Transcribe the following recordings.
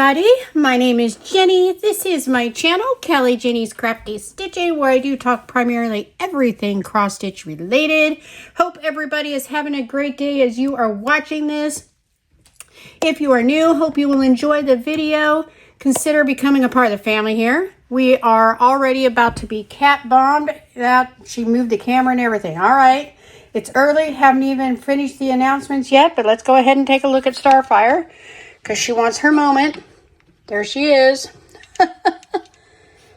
everybody, my name is Jenny. This is my channel, Kelly Jenny's Crafty Stitching, where I do talk primarily everything cross stitch related. Hope everybody is having a great day as you are watching this. If you are new, hope you will enjoy the video. Consider becoming a part of the family here. We are already about to be cat bombed. She moved the camera and everything. All right. It's early, haven't even finished the announcements yet, but let's go ahead and take a look at Starfire because she wants her moment. There she is.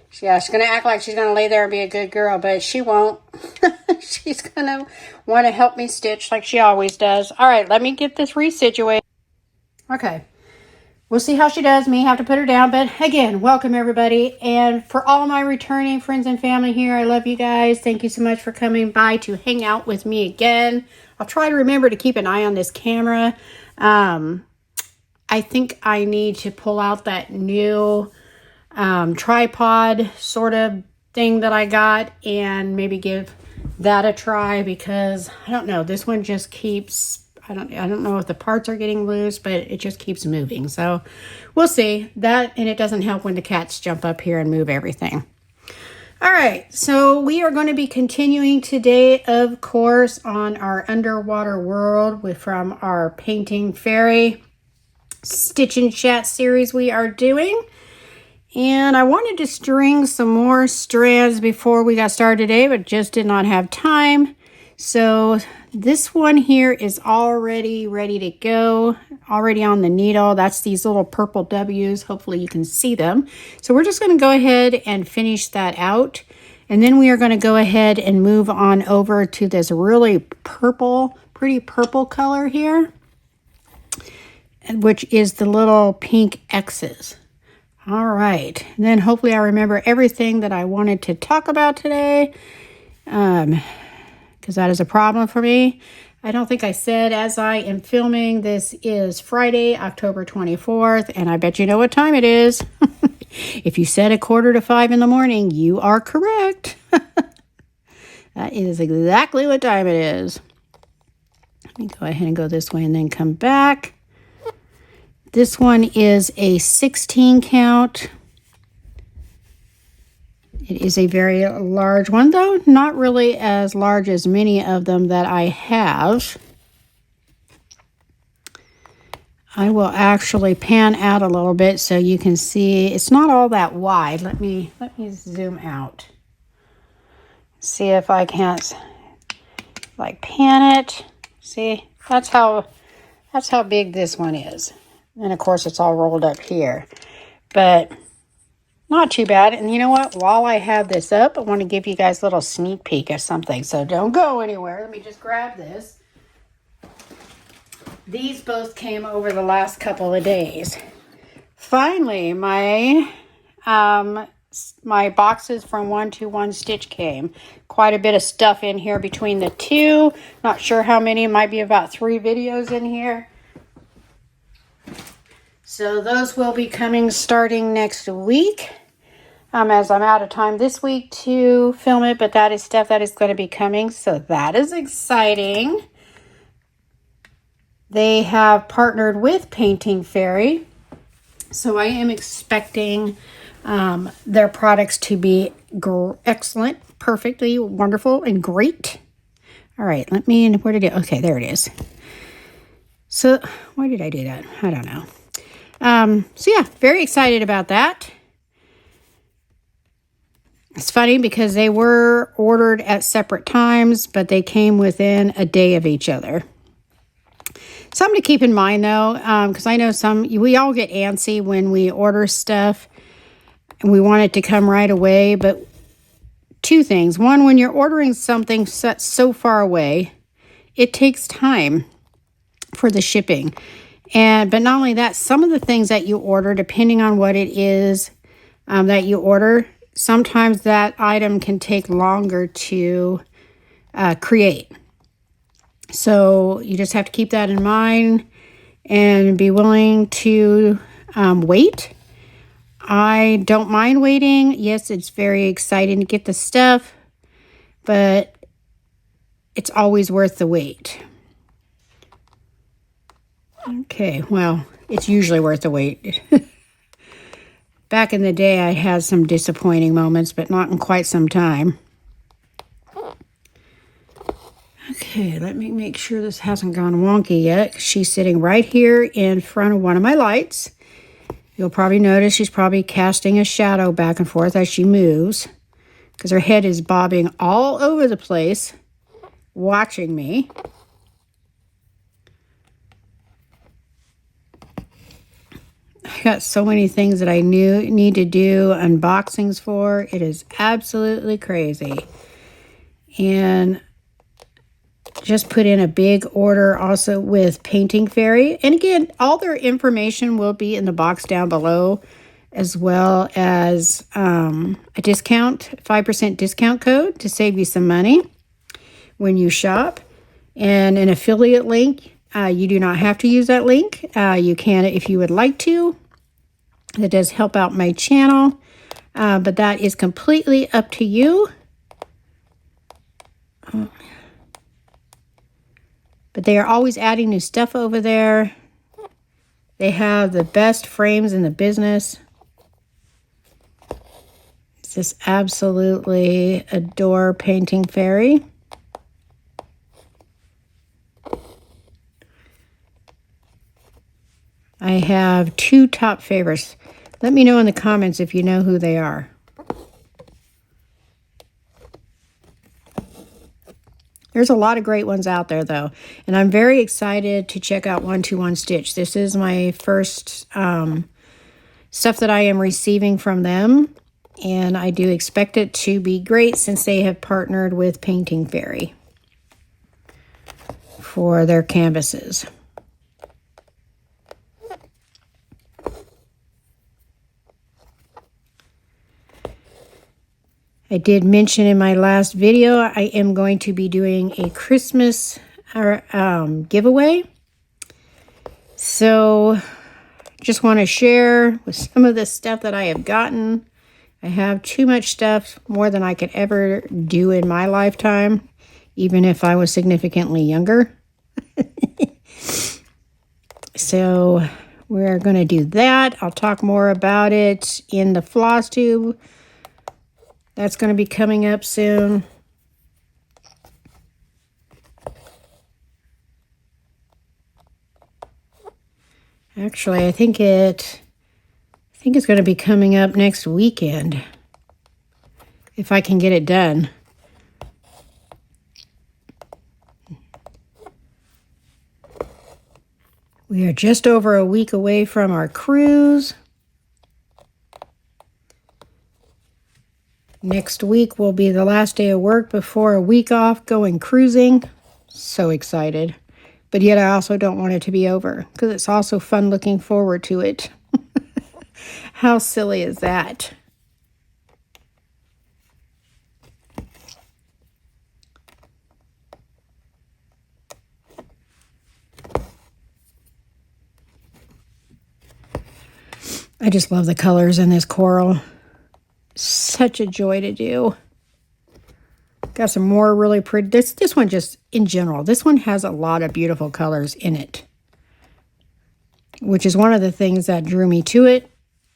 She's going to act like she's going to lay there and be a good girl, but she won't. She's going to want to help me stitch like she always does. All right, let me get this resituated. Okay. We'll see how she does. Me have to put her down. But again, welcome everybody. And for all my returning friends and family here, I love you guys. Thank you so much for coming by to hang out with me again. I'll try to remember to keep an eye on this camera. I think I need to pull out that new tripod sort of thing that I got and maybe give that a try because I don't know. This one just keeps... I don't know if the parts are getting loose, but it just keeps moving. So we'll see that. And it doesn't help when the cats jump up here and move everything. All right. So we are going to be continuing today, of course, on our underwater world from our Painting Fairy Stitch and Chat series we are doing. And I wanted to string some more strands before we got started today, but just did not have time. So this one here is already ready to go, already on the needle. That's these little purple W's. Hopefully you can see them. So we're just going to go ahead and finish that out. And then we are going to go ahead and move on over to this really purple, pretty purple color here, which is the little pink X's. All right. And then hopefully I remember everything that I wanted to talk about today. Because that is a problem for me. I don't think I said as I am filming, this is Friday, October 24th, and I bet you know what time it is. If you said 4:45 in the morning, you are correct. That is exactly what time it is. Let me go ahead and go this way and then come back. This one is a 16 count. It is a very large one, though not really as large as many of them that I have. I will actually pan out a little bit so you can see it's not all that wide. Let me zoom out. See if I can't like pan it. See, that's how big this one is. And of course it's all rolled up here. But not too bad. And you know what? While I have this up, I want to give you guys a little sneak peek of something. So don't go anywhere. Let me just grab this. These both came over the last couple of days. Finally, my boxes from 121 Stitch came. Quite a bit of stuff in here between the two. Not sure how many. Might be about 3 videos in here. So those will be coming starting next week. As I'm out of time this week to film it, but that is stuff that is going to be coming. So that is exciting. They have partnered with Painting Fairy. So I am expecting their products to be excellent, perfectly wonderful, and great. All right, where did it, okay, there it is. So why did I do that? I don't know. So yeah, very excited about that. It's funny because they were ordered at separate times, but they came within a day of each other. Something to keep in mind though, because I know we all get antsy when we order stuff and we want it to come right away. But 2 things. One, when you're ordering something set so far away, it takes time for the shipping. But not only that, some of the things that you order, depending on what it is that you order, sometimes that item can take longer to create. So you just have to keep that in mind and be willing to wait. I don't mind waiting. Yes, it's very exciting to get the stuff, but it's always worth the wait. Okay, well, it's usually worth the wait. Back in the day, I had some disappointing moments, but not in quite some time. Okay, let me make sure this hasn't gone wonky yet. She's sitting right here in front of one of my lights. You'll probably notice she's probably casting a shadow back and forth as she moves, because her head is bobbing all over the place, watching me. I got so many things that I need to do unboxings for. It is absolutely crazy. And just put in a big order also with Painting Fairy. And again, all their information will be in the box down below, as well as a discount, 5% discount code to save you some money when you shop. And an affiliate link. You do not have to use that link. You can if you would like to. That does help out my channel, but that is completely up to you. But they are always adding new stuff over there. They have the best frames in the business. Just absolutely adore Painting Fairy. I have two top favorites. Let me know in the comments if you know who they are. There's a lot of great ones out there, though. And I'm very excited to check out 121 Stitch. This is my first stuff that I am receiving from them. And I do expect it to be great since they have partnered with Painting Fairy for their canvases. I did mention in my last video, I am going to be doing a Christmas giveaway. So, just want to share with some of the stuff that I have gotten. I have too much stuff, more than I could ever do in my lifetime, even if I was significantly younger. So, we're going to do that. I'll talk more about it in the floss tube. That's going to be coming up soon. Actually, I think it's going to be coming up next weekend, if I can get it done. We are just over a week away from our cruise. Next week will be the last day of work before a week off going cruising. So excited. But yet I also don't want it to be over, because it's also fun looking forward to it. How silly is that? I just love the colors in this coral. Such a joy to do. Got some more really pretty. This one just, in general, this one has a lot of beautiful colors in it, which is one of the things that drew me to it.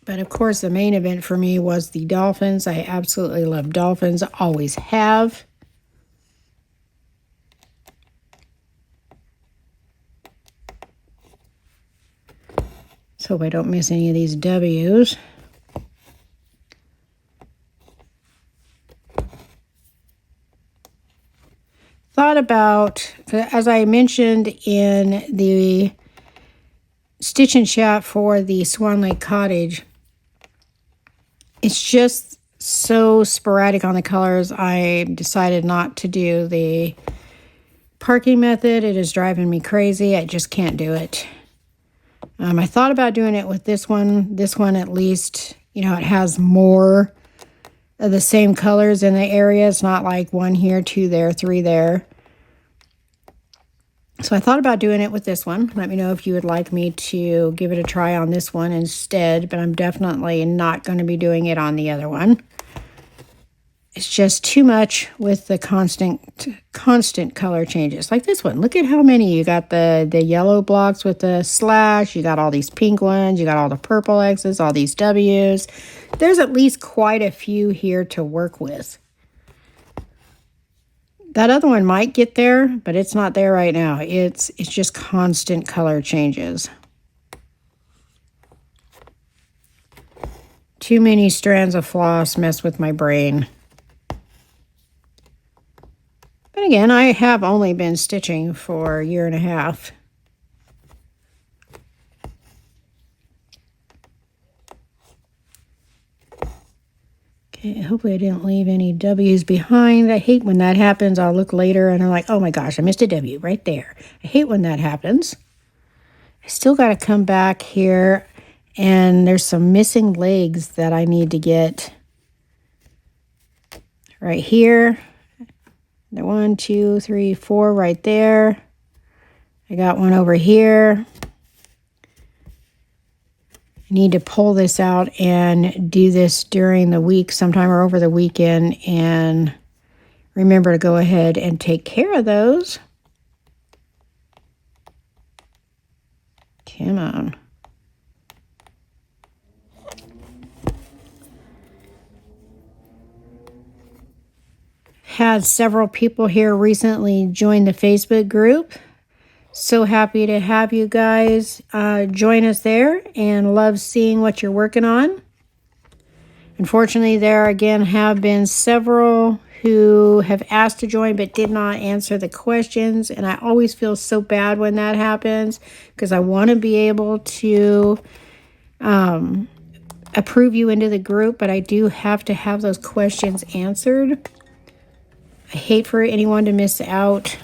But of course, the main event for me was the dolphins. I absolutely love dolphins. I always have. Let's hope I don't miss any of these W's. Thought about, as I mentioned in the Stitch and Chat for the Swan Lake Cottage, it's just so sporadic on the colors. I decided not to do the parking method. It is driving me crazy. I just can't do it. I thought about doing it with this one. This one, at least, you know, it has more of the same colors in the area. It's not like one here, two there, three there. So I thought about doing it with this one. Let me know if you would like me to give it a try on this one instead, but I'm definitely not going to be doing it on the other one. It's just too much with the constant color changes. Like this one. Look at how many. You got the yellow blocks with the slash. You got all these pink ones. You got all the purple X's, all these W's. There's at least quite a few here to work with. That other one might get there, but it's not there right now. It's just constant color changes. Too many strands of floss mess with my brain. But again, I have only been stitching for a year and a half. Okay, hopefully I didn't leave any W's behind. I hate when that happens. I'll look later and I'm like, oh my gosh, I missed a W right there. I hate when that happens. I still got to come back here, and there's some missing legs that I need to get right here. 1, 2, 3, 4 right there. I got one over here. I need to pull this out and do this during the week sometime or over the weekend, and remember to go ahead and take care of those. Come on. Had several people here recently join the Facebook group. So happy to have you guys join us there, and love seeing what you're working on. Unfortunately, there again have been several who have asked to join but did not answer the questions, and I always feel so bad when that happens because I want to be able to approve you into the group, but I do have to have those questions answered. I hate for anyone to miss out.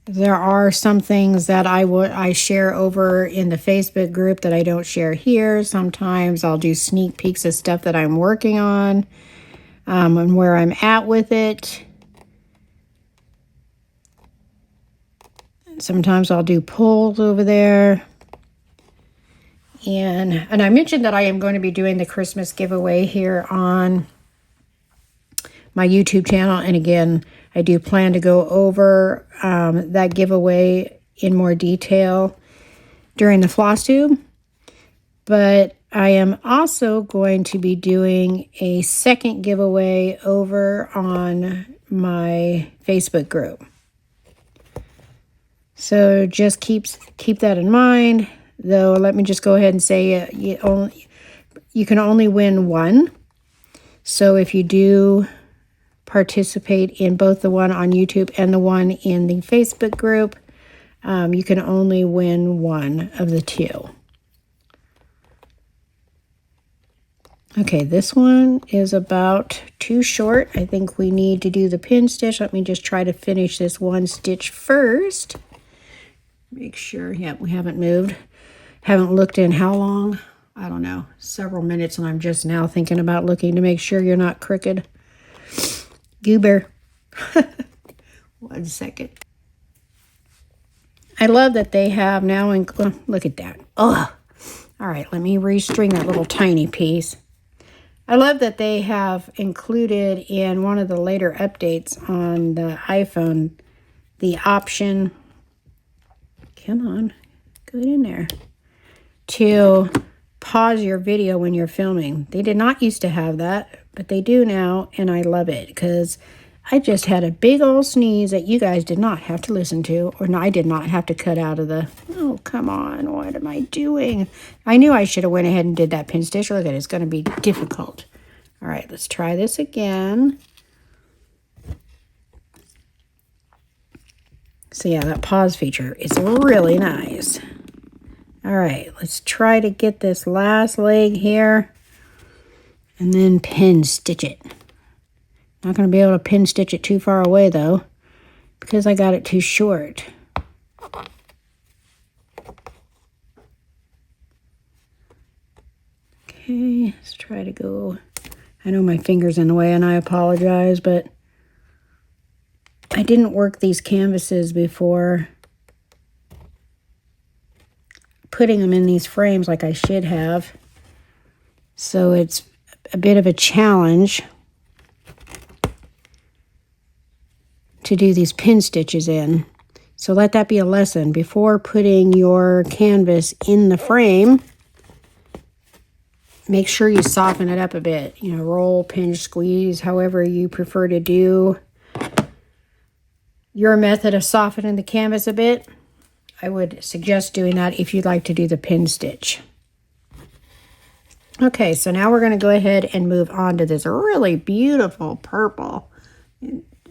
There are some things that I share over in the Facebook group that I don't share here. Sometimes I'll do sneak peeks of stuff that I'm working on and where I'm at with it. Sometimes I'll do polls over there. And I mentioned that I am going to be doing the Christmas giveaway here on my YouTube channel. And again, I do plan to go over that giveaway in more detail during the floss tube. But I am also going to be doing a second giveaway over on my Facebook group. So just keep that in mind. Though, let me just go ahead and say you can only win one. So if you do participate in both the one on YouTube and the one in the Facebook group, you can only win one of the two. Okay, this one is about too short. I think we need to do the pin stitch. Let me just try to finish this one stitch first. Make sure, yeah, we haven't moved. Haven't looked in how long? I don't know, several minutes, and I'm just now thinking about looking to make sure you're not crooked. Goober. 1 second. I love that they have now, look at that. Oh, all right, let me restring that little tiny piece. I love that they have included in one of the later updates on the iPhone the option, come on, get in there, to pause your video when you're filming. They did not used to have that, but they do now, and I love it because I just had a big old sneeze that you guys did not have to listen to, or no, I did not have to cut out of the, oh, come on, what am I doing? I knew I should have went ahead and did that pin stitch. Look at it, it's going to be difficult. All right, let's try this again. So yeah, that pause feature is really nice. All right, let's try to get this last leg here and then pin stitch it. Not going to be able to pin stitch it too far away though, because I got it too short. Okay, let's try to go I know my finger's in the way and I apologize, but I didn't work these canvases before putting them in these frames like I should have. So it's a bit of a challenge to do these pin stitches in. So let that be a lesson. Before putting your canvas in the frame, make sure you soften it up a bit. You know, roll, pinch, squeeze, however you prefer to do your method of softening the canvas a bit. I would suggest doing that if you'd like to do the pin stitch. Okay, so now we're going to go ahead and move on to this really beautiful purple.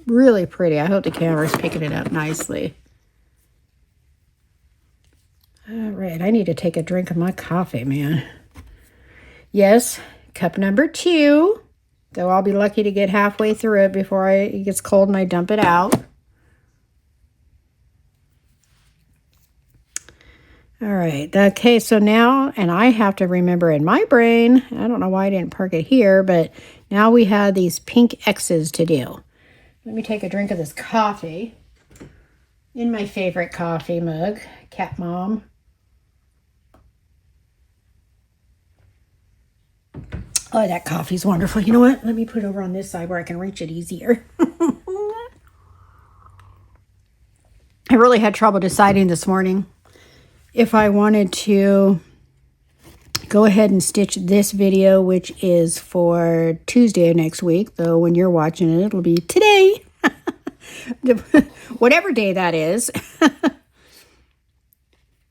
Really pretty. I hope the camera's picking it up nicely. All right, I need to take a drink of my coffee, man. Yes, cup number 2. Though I'll be lucky to get halfway through it before it gets cold and I dump it out. All right, okay, so now, and I have to remember in my brain, I don't know why I didn't park it here, but now we have these pink X's to do. Let me take a drink of this coffee in my favorite coffee mug, Cat Mom. Oh, that coffee's wonderful. You know what? Let me put it over on this side where I can reach it easier. I really had trouble deciding this morning if I wanted to go ahead and stitch this video, which is for Tuesday of next week, though when you're watching it, it'll be today. Whatever day that is.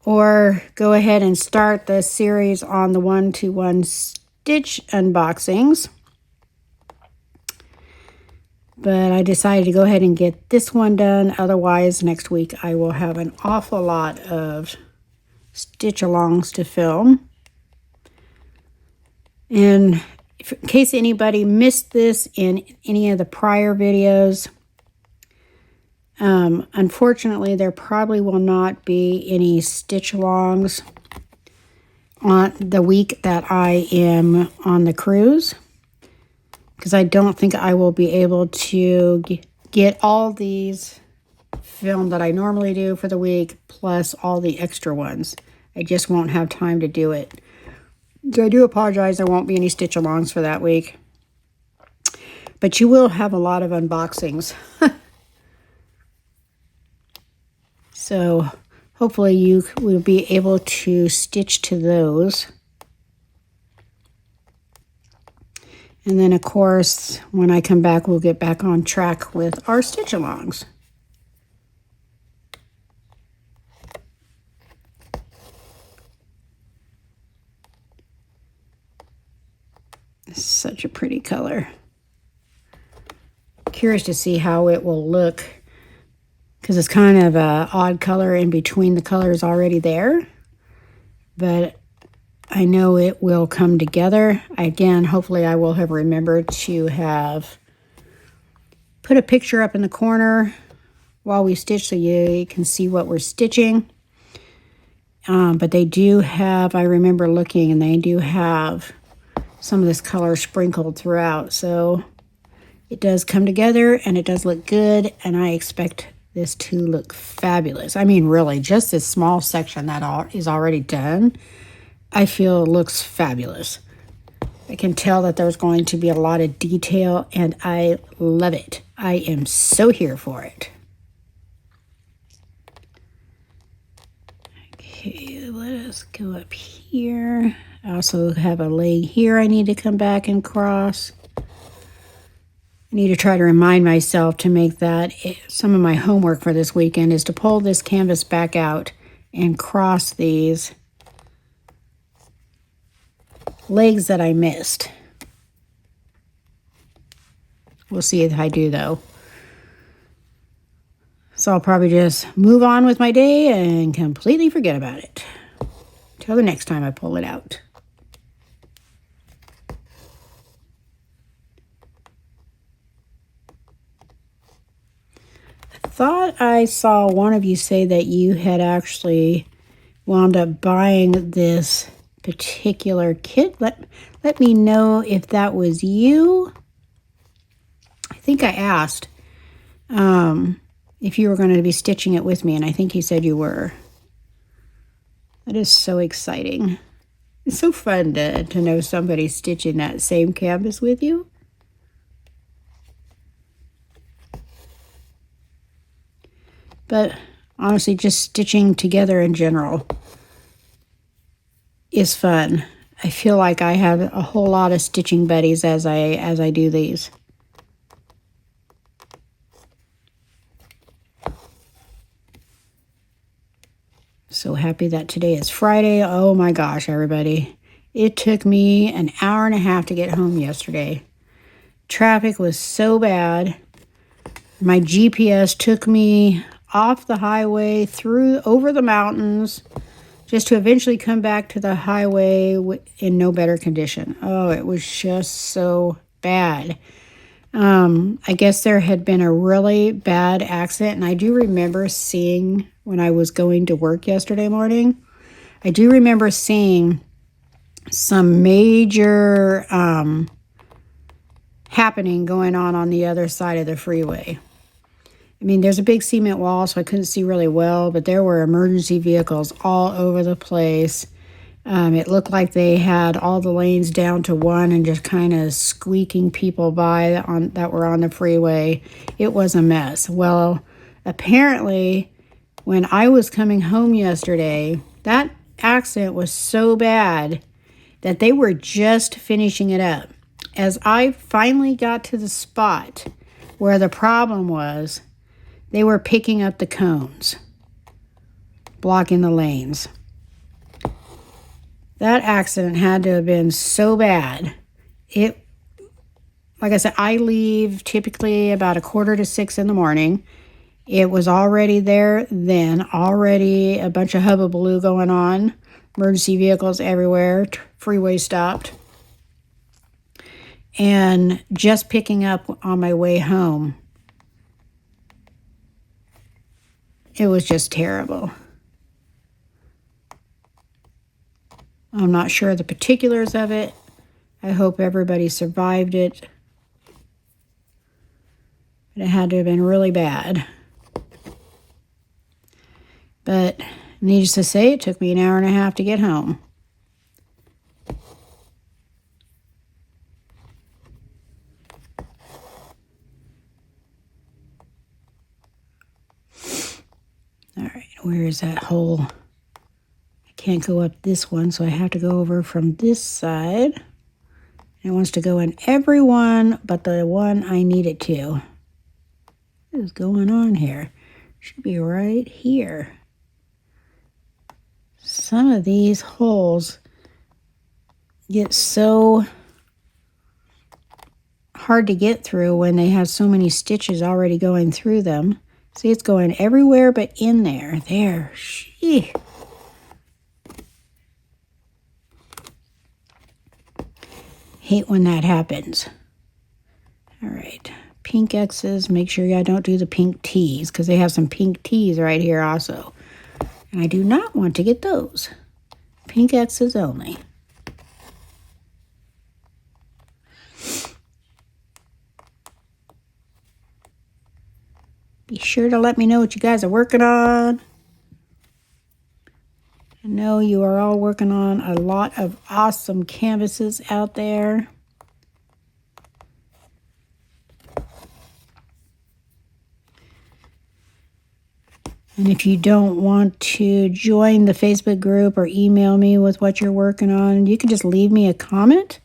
Or go ahead and start the series on the 1-to-1 stitch unboxings. But I decided to go ahead and get this one done. Otherwise, next week I will have an awful lot of stitch alongs to film. And in case anybody missed this in any of the prior videos, unfortunately there probably will not be any stitch alongs on the week that I am on the cruise, because I don't think I will be able to get all these filmed that I normally do for the week, plus all the extra ones. I just won't have time to do it. So I do apologize, there won't be any stitch alongs for that week. But you will have a lot of unboxings. So hopefully you will be able to stitch to those. And then of course, when I come back, we'll get back on track with our stitch alongs. Such a pretty color. Curious to see how it will look, because it's kind of an odd color in between the colors already there. But I know it will come together. Again, hopefully I will have remembered to have put a picture up in the corner while we stitch so you can see what we're stitching. But they do have, I remember looking, and they do have some of this color sprinkled throughout. So it does come together and it does look good, and I expect this to look fabulous. I mean, really, just this small section that is already done, I feel looks fabulous. I can tell that there's going to be a lot of detail, and I love it. I am so here for it. Okay, let us go up here. I also have a leg here I need to come back and cross. I need to try to remind myself to make that some of my homework for this weekend is to pull this canvas back out and cross these legs that I missed. We'll see if I do, though. So I'll probably just move on with my day and completely forget about it till the next time I pull it out. I thought I saw one of you say that you had actually wound up buying this particular kit. Let me know if that was you. I think I asked if you were going to be stitching it with me, and I think you said you were. That is so exciting. It's so fun to know somebody's stitching that same canvas with you. But honestly, just stitching together in general is fun. I feel like I have a whole lot of stitching buddies as I do these. So happy that today is Friday. Oh my gosh, everybody. It took me an hour and a half to get home yesterday. Traffic was so bad. My GPS took me off the highway, over the mountains, just to eventually come back to the highway in no better condition. Oh, it was just so bad. I guess there had been a really bad accident, and I do remember seeing, when I was going to work yesterday morning, I do remember seeing some major happening going on the other side of the freeway. I mean, there's a big cement wall, so I couldn't see really well, but there were emergency vehicles all over the place. It looked like they had all the lanes down to one and just kind of squeaking people by that were on the freeway. It was a mess. Well, apparently, when I was coming home yesterday, that accident was so bad that they were just finishing it up. As I finally got to the spot where the problem was, they were picking up the cones, blocking the lanes. That accident had to have been so bad. Like I said, I leave typically about 5:45 in the morning. It was already there then, already a bunch of hubbubaloo going on, emergency vehicles everywhere, freeway stopped. And just picking up on my way home, it was just terrible. I'm not sure the particulars of it. I hope everybody survived it. But it had to have been really bad. But needless to say, it took me an hour and a half to get home. All right, where is that hole? Can't go up this one, so I have to go over from this side. It wants to go in every one but the one I need it to. What is going on here? Should be right here. Some of these holes get so hard to get through when they have so many stitches already going through them. See, it's going everywhere but in there. There. Shee. Hate when that happens. All right, pink X's. Make sure I don't do the pink T's, because they have some pink T's right here also. And I do not want to get those. Pink X's only. Be sure to let me know what you guys are working on. I know you are all working on a lot of awesome canvases out there. And if you don't want to join the Facebook group or email me with what you're working on, you can just leave me a comment.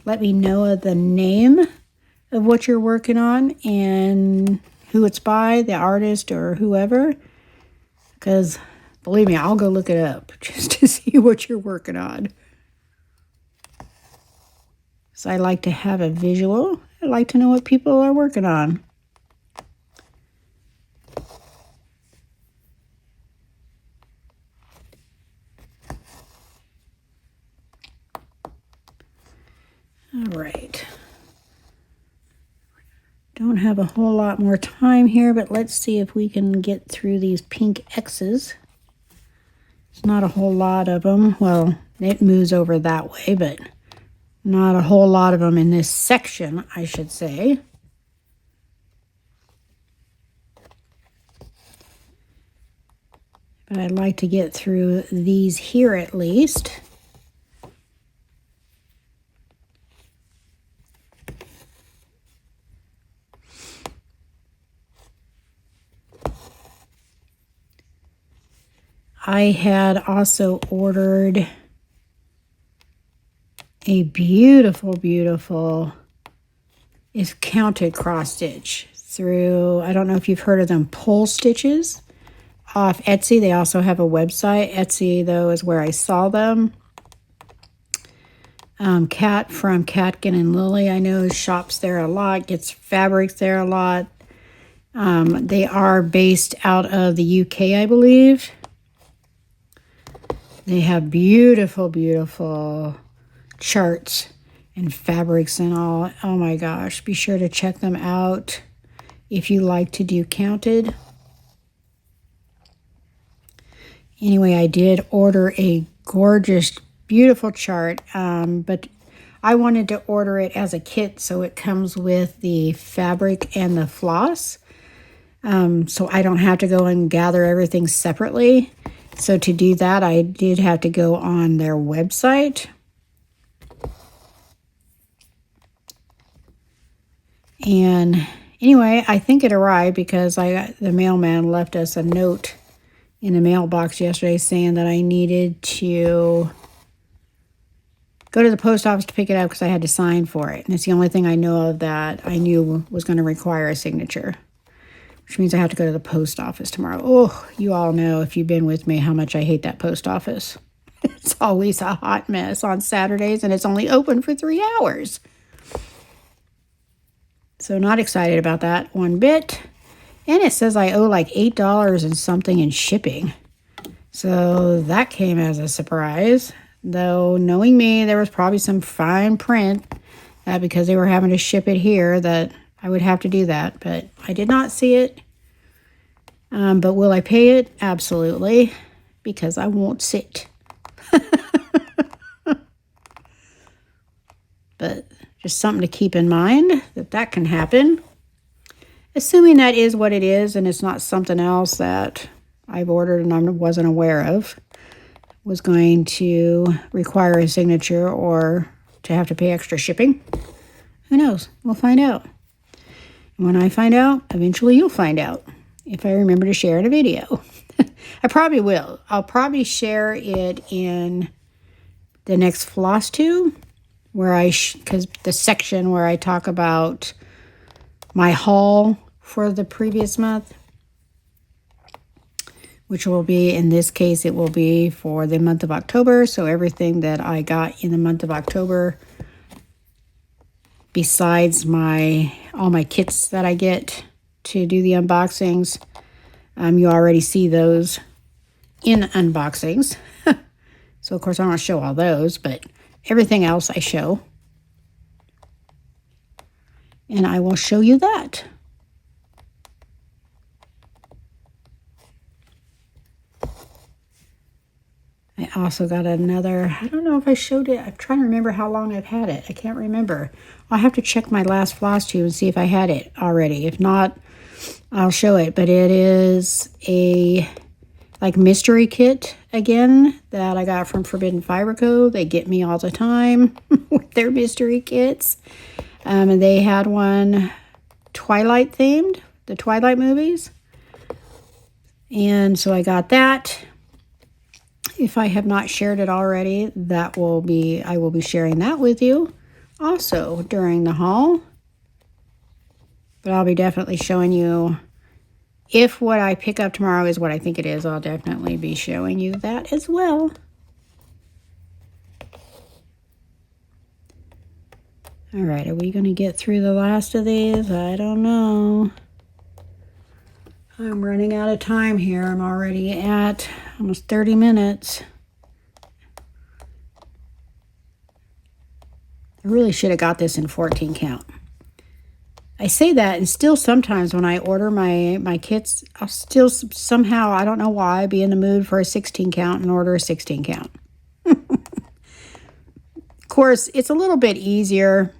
Let me know the name of what you're working on and who it's by, the artist or whoever. Because believe me, I'll go look it up just to see what you're working on. So I like to have a visual. I like to know what people are working on. All right. Don't have a whole lot more time here, but let's see if we can get through these pink X's. It's not a whole lot of them. Well, It moves over that way, but not a whole lot of them in this section, I should say. But I'd like to get through these here at least. I had also ordered a beautiful, beautiful, is counted cross stitch through, I don't know if you've heard of them, pole stitches off Etsy. They also have a website. Etsy, though, is where I saw them. Kat from Katkin and Lily, I know, shops there a lot, gets fabrics there a lot. They are based out of the UK, I believe. They have beautiful, beautiful charts and fabrics and all. Oh my gosh, be sure to check them out if you like to do counted. Anyway, I did order a gorgeous, beautiful chart, but I wanted to order it as a kit so it comes with the fabric and the floss, so I don't have to go and gather everything separately. So to do that, I did have to go on their website. And anyway, I think it arrived because the mailman left us a note in the mailbox yesterday saying that I needed to go to the post office to pick it up because I had to sign for it. And it's the only thing I know of that I knew was going to require a signature, which means I have to go to the post office tomorrow. Oh, you all know, if you've been with me, how much I hate that post office. It's always a hot mess on Saturdays, and it's only open for 3 hours. So not excited about that one bit. And it says I owe like $8 and something in shipping. So that came as a surprise. Though knowing me, there was probably some fine print that because they were having to ship it here that I would have to do that. But I did not see it. But will I pay it? Absolutely. Because I won't sit. But just something to keep in mind that can happen. Assuming that is what it is and it's not something else that I've ordered and I wasn't aware of, was going to require a signature or to have to pay extra shipping. Who knows? We'll find out. And when I find out, eventually you'll find out if I remember to share in a video. I probably will. I'll probably share it in the next floss tube where because the section where I talk about my haul for the previous month, which will be, in this case, it will be for the month of October. So everything that I got in the month of October, besides all my kits that I get to do the unboxings, you already see those in unboxings. So, of course, I don't show all those, but everything else I show. And I will show you that. I also got another, I don't know if I showed it. I'm trying to remember how long I've had it. I can't remember. I'll have to check my last floss tube and see if I had it already. If not, I'll show it. But it is a mystery kit again that I got from Forbidden Fiber Co. They get me all the time with their mystery kits. And they had one Twilight themed, the Twilight movies. And so I got that. If I have not shared it already, I will be sharing that with you also during the haul. But I'll be definitely showing you, if what I pick up tomorrow is what I think it is, I'll definitely be showing you that as well. All right, are we going to get through the last of these? I don't know. I'm running out of time here. I'm already at almost 30 minutes. I really should have got this in 14 count. I say that, and still sometimes when I order my kits, I'll still somehow, I don't know why, be in the mood for a 16 count and order a 16 count. course, it's a little bit easier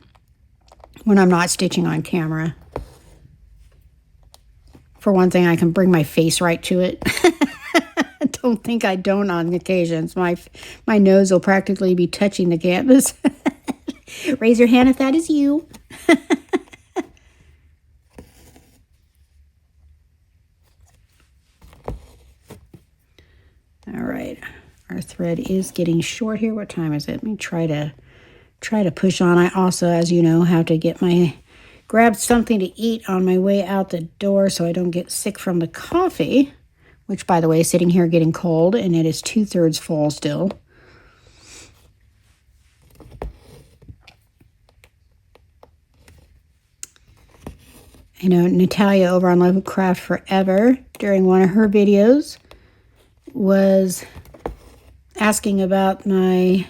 when I'm not stitching on camera. For one thing, I can bring my face right to it. Don't think I don't on occasions. My nose will practically be touching the canvas. Raise your hand if that is you. All right, our thread is getting short here. What time is it? Let me try to push on. I also, as you know, have to grab something to eat on my way out the door so I don't get sick from the coffee, which, by the way, is sitting here getting cold, and it is 2/3 full still. You know, Natalia over on Love Craft Forever, during one of her videos, was asking about my,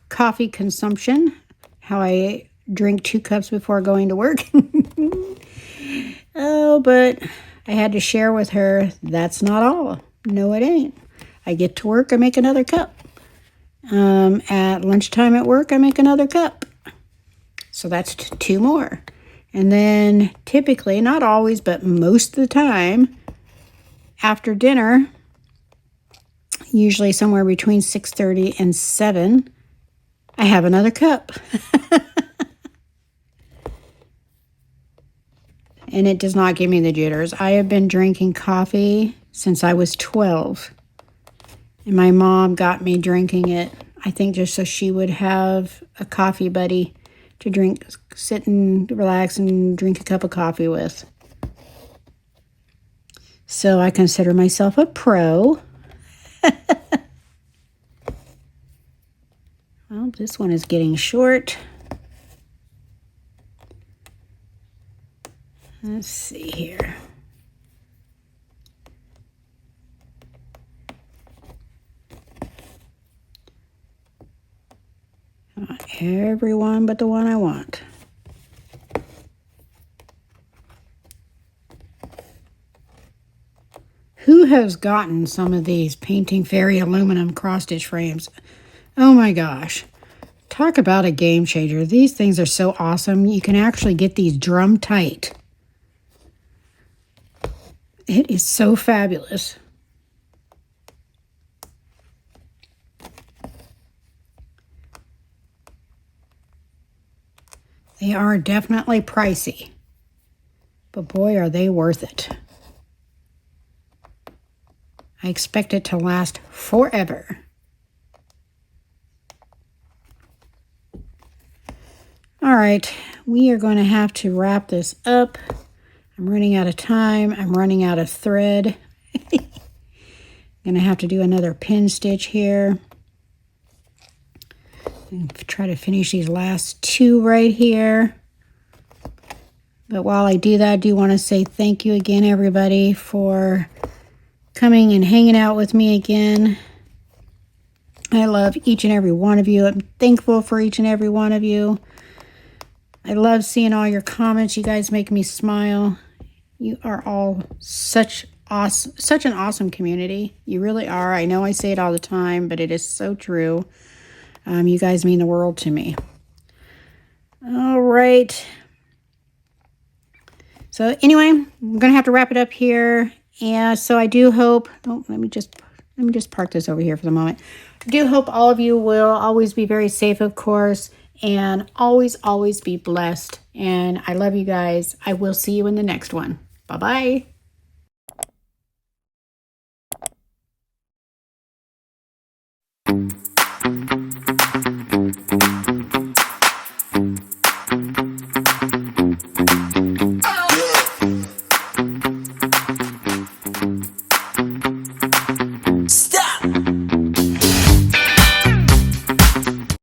coffee consumption, how I drink 2 cups before going to work. Oh, but I had to share with her, that's not all. No, it ain't. I get to work, I make another cup. At lunchtime at work, I make another cup. So that's 2 more. And then typically, not always, but most of the time, after dinner, usually somewhere between 6:30 and 7, I have another cup. And it does not give me the jitters. I have been drinking coffee since I was 12. And my mom got me drinking it, I think just so she would have a coffee buddy to drink, sit and relax and drink a cup of coffee with. So I consider myself a pro. Well, this one is getting short. Let's see here. Not everyone but the one I want. Who has gotten some of these Painting Fairy aluminum cross-stitch frames? Oh my gosh. Talk about a game changer. These things are so awesome. You can actually get these drum tight. It is so fabulous. They are definitely pricey, but boy, are they worth it. I expect it to last forever. All right, we are going to have to wrap this up. I'm running out of time. I'm running out of thread. Going to have to do another pin stitch here. And try to finish these last 2 right here. But while I do that, I do want to say thank you again, everybody, for coming and hanging out with me again. I love each and every one of you. I'm thankful for each and every one of you. I love seeing all your comments. You guys make me smile. You are all such an awesome community. You really are. I know I say it all the time, but it is so true. You guys mean the world to me. All right. So anyway, we're going to have to wrap it up here. And so I do hope, let me just park this over here for the moment. I do hope all of you will always be very safe, of course, and always, always be blessed. And I love you guys. I will see you in the next one. Bye-bye.